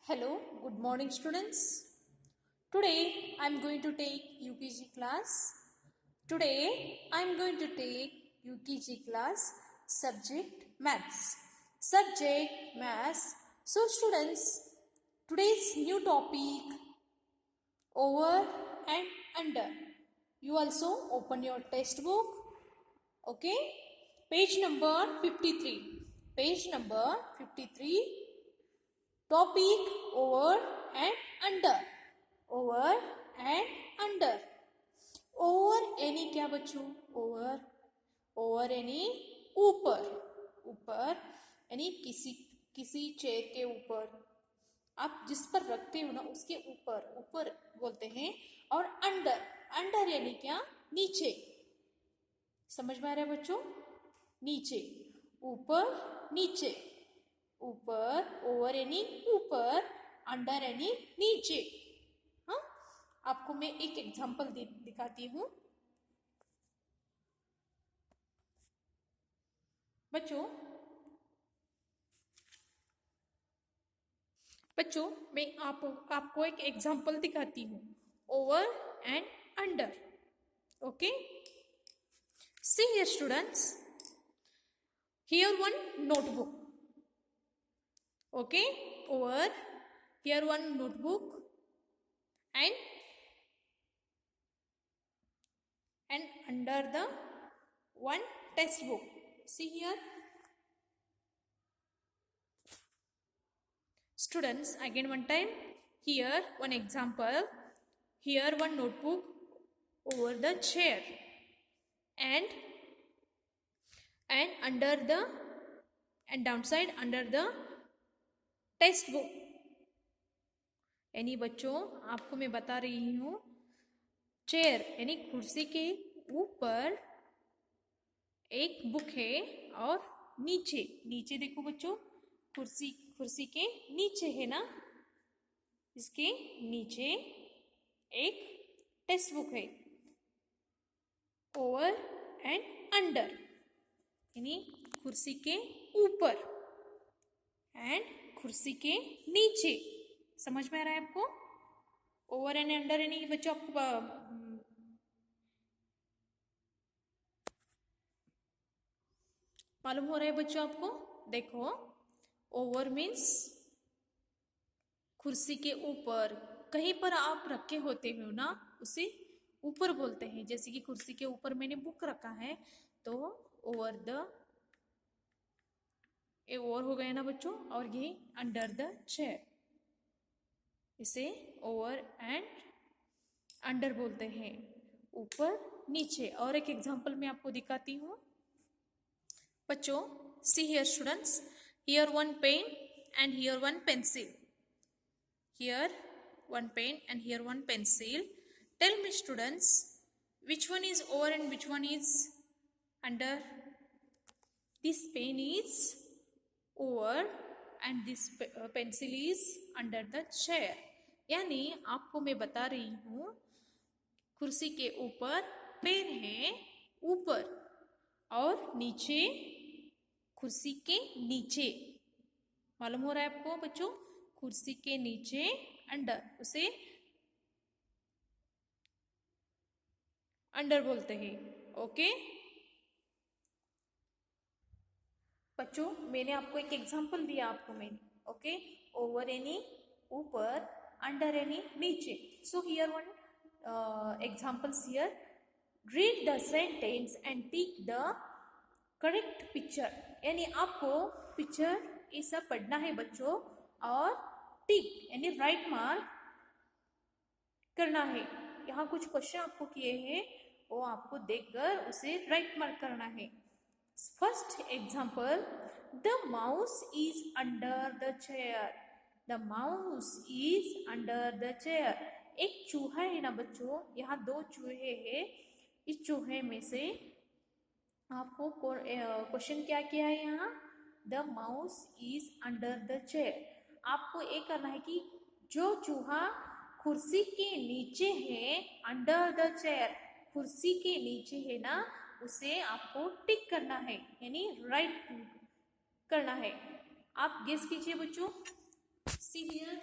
Hello, good morning students. Today I am going to take UKG class. Today I am going to take UKG class subject maths. Subject maths. So students, today's new topic over and under. You also open your textbook. Okay? Page number 53. Page number 53. Topic over and under. Over and under. Over यानी क्या बच्चों? Over. Over यानी ऊपर. ऊपर यानी किसी chair के ऊपर आप जिस पर रखते हो ना उसके ऊपर ऊपर बोलते हैं. और अंडर. अंडर यानी क्या? नीचे. समझ में आ रहा है बच्चों? नीचे. ऊपर नीचे. ऊपर. ओवर यानी ऊपर. अंडर यानी नीचे. हाँ, आपको मैं एक एग्जांपल दिखाती हूँ बच्चों मैं आपको एक एग्जांपल दिखाती हूँ. Over and under. Okay, C here students, here one notebook. Okay, over here one notebook and under the one textbook. See here, students, again one time. Here one example. Here one notebook over the chair and under the and downside under the text book. यानी बच्चों आपको मैं बता रही हूँ, chair यानी कुर्सी के ऊपर एक बुक है और नीचे देखो बच्चों, कुर्सी के नीचे है ना, इसके नीचे एक टेक्स्ट बुक है. ओवर एंड अंडर यानी कुर्सी के ऊपर एंड कुर्सी के नीचे. समझ में आ रहा है आपको? ओवर एंड अंडर यानी बच्चों आपको मालूम हो रहा है बच्चों आपको? देखो, ओवर मीन्स कुर्सी के ऊपर. कहीं पर आप रखे होते हो ना, उसे ऊपर बोलते हैं. जैसे कि कुर्सी के ऊपर मैंने बुक रखा है तो ओवर द, ये ओवर हो गया ना बच्चों. और ये अंडर द चेयर, इसे ओवर एंड अंडर बोलते हैं. ऊपर नीचे. और एक एग्जांपल मैं आपको दिखाती हूँ बच्चों. See here students, here one pen and here one pencil. Here one pen and here one pencil. Tell me students, which one is over and which one is under? This pen is over and this pencil is under the chair. यानी आपको मैं बता रही हूँ, कुर्सी के ऊपर pen है ऊपर और नीचे कुर्सी के नीचे. मालूम हो रहा है आपको बच्चों? कुर्सी के नीचे अंडर, उसे अंडर बोलते हैं. ओके बच्चों, मैंने आपको एक एग्जांपल दिया आपको मैंने. ओके, ओवर यानी ऊपर, अंडर यानी नीचे. So here one examples here. Read the sentence and tick the correct picture. यानी आपको पिक्चर ये सब पढ़ना है बच्चों और टिक यानी राइट मार्क करना है. यहाँ कुछ क्वेश्चन आपको किए हैं, वो आपको देखकर उसे राइट मार्क करना है. First example, the mouse is under the chair. The mouse is under the chair. एक चूहा है ना बच्चों, यहाँ दो चूहे हैं. इस चूहे में से आपको क्वेश्चन क्या किया है यहाँ? The mouse is under the chair. आपको ये करना है कि जो चूहा कुर्सी के नीचे है, अंडर द चेयर, कुर्सी के नीचे है ना, उसे आपको टिक करना है यानी राइट करना है. आप गेस कीजिए बच्चों. सी हियर,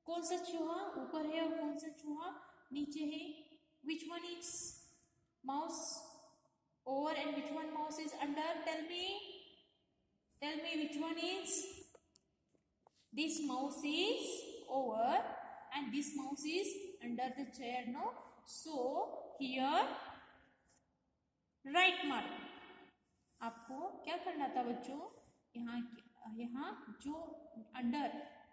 कौन सा चूहा ऊपर है और कौन सा चूहा नीचे है? Which one is mouse over and which one mouse is under? Tell me which one is? This mouse is over and this mouse is under the chair, no? So here right mark. आपको क्या करना था बच्चों? यहाँ जो under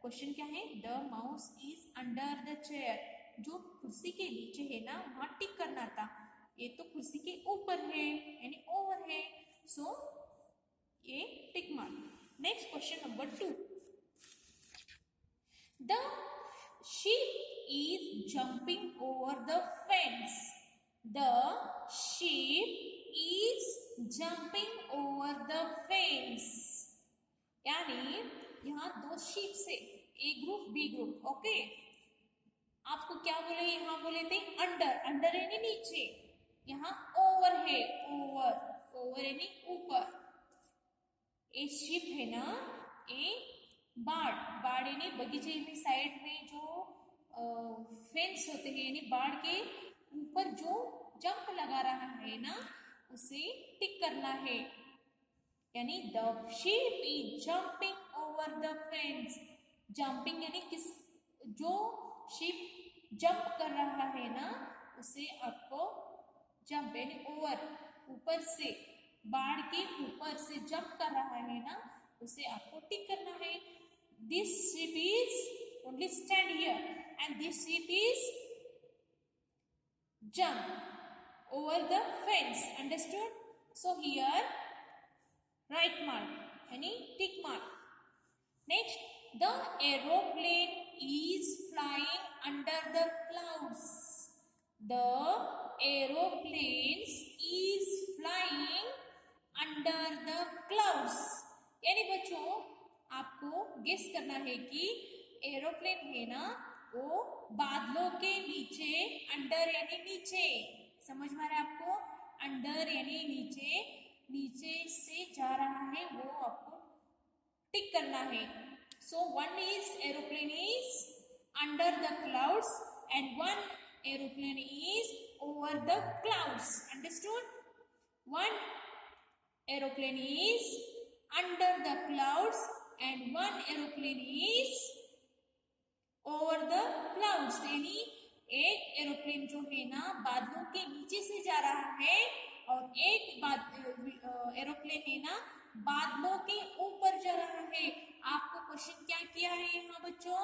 question क्या है? The mouse is under the chair, जो कुर्सी के नीचे है ना वहां टिक करना था। ये तो कुर्सी के ऊपर है यानी ओवर है, सो ये टिक mark. Next question number 2, the sheep is jumping over the fence. The sheep is jumping over the fence. यानी यहाँ दो शीप से, ए ग्रुप बी ग्रुप, ओके। आपको क्या बोले? यहाँ बोले थे अंडर, अंडर यानी नीचे, यहाँ ओवर है, ओवर, ओवर यानी ऊपर। ए शिप है ना, ए बाड़, बाड़ यानी बगीचे में साइड में जो फेंस होते हैं यानी बाड़ के ऊपर जो जंप लगा रहा है ना उसे टिक करना है। यानी the sheep is jumping over the fence. Jumping यानी किस, जो शीप जंप कर रहा है ना उसे आपको जंप यानी ओवर, ऊपर से, बाढ़ के ऊपर से जंप कर रहा है ना उसे आपको टिक करना है। This sheep is only stand here and this sheep is jump over the fence, understood? So here right mark यानी tick mark. Next, the aeroplane is flying under the clouds. The aeroplanes is flying under the clouds. यानी बच्चों आपको guess करना है कि aeroplane है ना वो बादलों के नीचे, अंडर यानी नीचे, समझ में आ रहा है आपको? अंडर यानी नीचे, नीचे से जा रहा है वो आपको टिक करना है। So one is aeroplane is under the clouds and one aeroplane is over the clouds, understood? One aeroplane is under the clouds and one aeroplane is over the clouds। यानी एक एरोप्लेन जो है ना बादलों के नीचे से जा रहा है और एक एरोप्लेन है ना बादलों के ऊपर जा रहा है। आपको क्वेश्चन क्या किया है यहाँ बच्चों?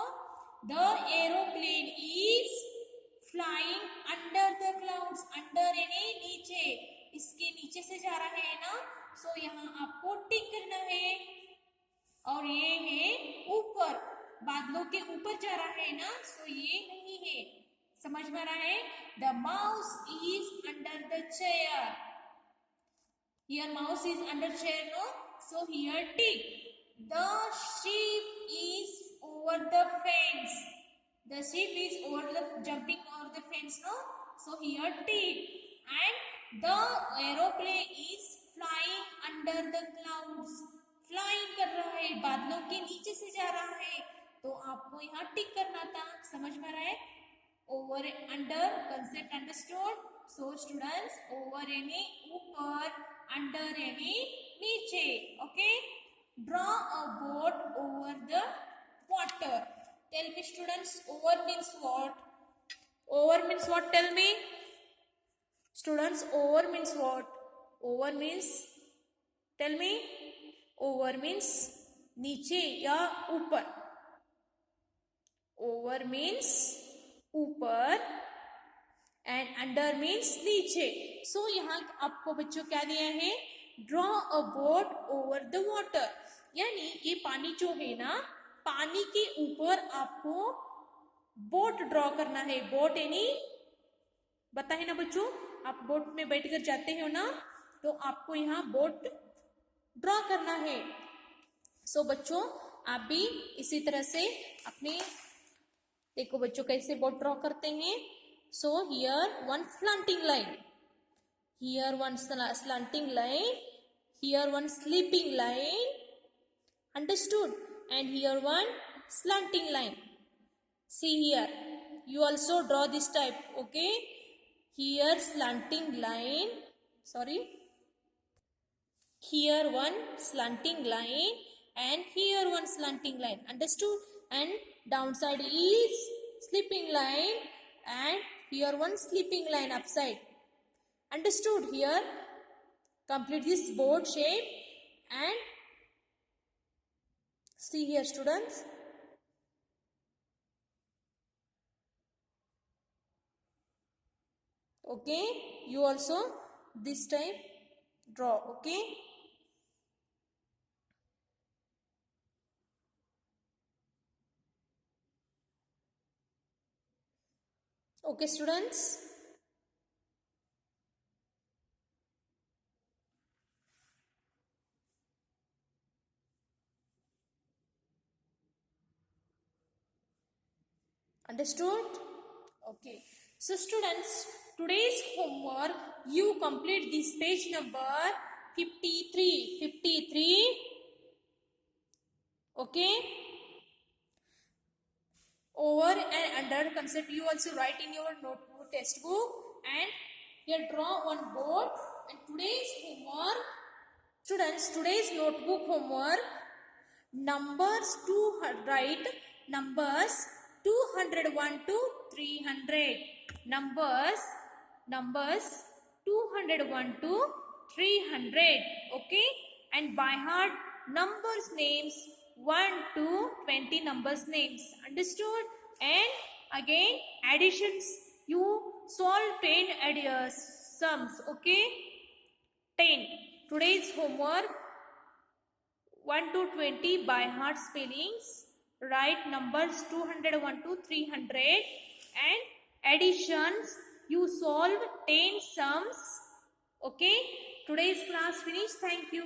The aeroplane is flying under the clouds, under यानी नीचे, इसके नीचे से जा रहा है ना, सो यहाँ आपको टिक करना है। और ये है ऊपर, बादलों के ऊपर जा रहा है ना, सो ये नहीं है, समझ में आ रहा है? The mouse is under the chair. Here mouse is under chair, no? So here tick. The sheep is over the fence. The sheep is over the jumping over the fence, no? So here tick. And the aeroplane is flying under the clouds. Flying कर रहा है, बादलों के नीचे से जा रहा है, तो आपको यहाँ टिक करना था। समझ में आ रहा है? Over under concept understood? So students, over यानी ऊपर, under यानी नीचे, okay? Draw a boat over the water. Tell me students, over means what? Over means what? Tell me. Students, over means what? Over means, tell me. Over means नीचे या ऊपर. Over means ऊपर and under means नीचे. So यहाँ आपको बच्चों क्या दिया है? Draw a boat over the water. यानी ये पानी जो है ना, पानी के ऊपर आपको बोट ड्रॉ करना है। बोट यानी पता है ना बच्चों, आप बोट में बैठकर जाते हो ना, तो आपको यहाँ बोट ड्रॉ करना है। सो बच्चों आप भी इसी तरह से अपने, देखो बच्चों कैसे बोट ड्रॉ करते हैं। So here one slanting line, here one slanting line, here one sleeping line, understood? And here one slanting line. See here, you also draw this type. Okay, here slanting line, sorry, here one slanting line and here one slanting line. Understood? And downside is slipping line and here one slipping line upside. Understood? Here complete this board shape and see here students. Okay, you also this type draw. Okay, okay students. Understood? Okay. So students, today's homework, you complete this page number 53. 53. Okay. Over and under concept you also write in your notebook, textbook, and here draw one board. And today's homework, students, today's notebook homework, numbers write numbers 201 to 300. Numbers 201 to 300. Okay, and by heart numbers names 1 to 20 numbers names. Understood? And again additions, you solve 10 sums. Okay, 10. Today's homework 1 to 20 by heart spellings. Write numbers 201 to 300 and additions, you solve 10 sums. Okay, today's class finished. Thank you.